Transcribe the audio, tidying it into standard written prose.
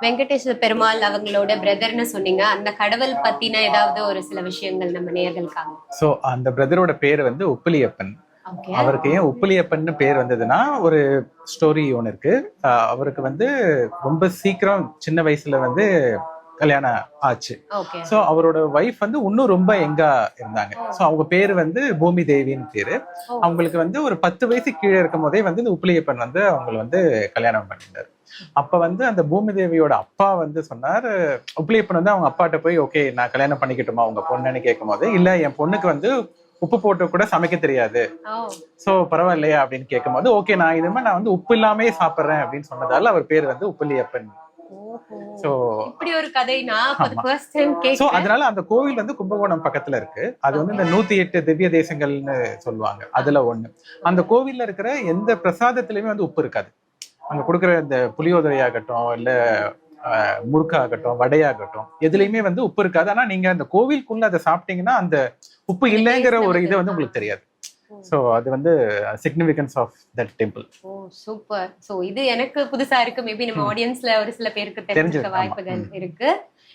வெங்கடேஸ்வர பெருமாள் அவங்களோட பிரதர்னு சொன்னீங்க. அந்த கடவுள் பத்தின ஏதாவது ஒரு சில விஷயங்கள் நம்ம நேயர்களுக்காக. சோ அந்த பிரதரோட பேர் வந்து உப்பிலியப்பன். அவருக்கு ஏன் உப்பிலியப்பன்னு பேர் வந்ததுன்னா, ஒரு ஸ்டோரி ஒன்று இருக்கு. அவருக்கு வந்து ரொம்ப சீக்கிரம் சின்ன வயசுல வந்து கல்யாணம் ஆச்சு. சோ அவரோட வைஃப் வந்து இன்னும் ரொம்ப எங்கா இருந்தாங்க. சோ அவங்க பேரு வந்து பூமி தேவின்னு பேரு. அவங்களுக்கு வந்து ஒரு 10 வயசு கீழே இருக்கும் போதே வந்து இந்த உப்பிலியப்பன் வந்து அவங்களை வந்து கல்யாணம் பண்ணிட்டாரு. அப்ப வந்து அந்த பூமி தேவியோட அப்பா வந்து சொன்னாரு, உப்பிலியப்பன் வந்து அவங்க அப்பாட்ட போய், ஓகே நான் கல்யாணம் பண்ணிக்கிட்டுமா உங்க பொண்ணுன்னு கேட்கும் போது, இல்ல என் பொண்ணுக்கு வந்து உப்பு போட்டு கூட சமைக்க தெரியாது, சோ பரவாயில்லையா அப்படின்னு கேட்கும் போது, ஓகே நான் இது மாதிரி நான் வந்து உப்பு இல்லாமே சாப்பிடுறேன் அப்படின்னு சொன்னதால அவர் பேர் வந்து உப்பிலியப்பன். சோ இப்படி ஒரு கதை அதனால அந்த கோவில் வந்து கும்பகோணம் பக்கத்துல இருக்கு. அது வந்து இந்த 108 திவ்ய தேசங்கள்னு சொல்லுவாங்க. அதுல ஒண்ணு. அந்த கோவில்ல இருக்கிற எந்த பிரசாதத்திலயுமே வந்து உப்பு இருக்காது. அங்க கொடுக்குற இந்த புளியோதரை ஆகட்டும், இல்ல முறுக்காகட்டும், வடையாகட்டும், எதுலையுமே வந்து உப்பு இருக்காது. ஆனா நீங்க அந்த கோவிலுக்குள்ள அதை சாப்பிட்டீங்கன்னா அந்த உப்பு இல்லைங்கிற ஒரு இதை வந்து உங்களுக்கு தெரியாது. சோ அது வந்து சிக்னிஃபிகன்ஸ் ஆஃப் தட் டெம்பிள். ஓ சூப்பர். சோ இது எனக்கு புதுசா இருக்கு. மேபி நம்ம ஆடியன்ஸ்ல ஒரு சில பேருக்கு தெரிஞ்சிருக்க வாய்ப்புகள் இருக்கு.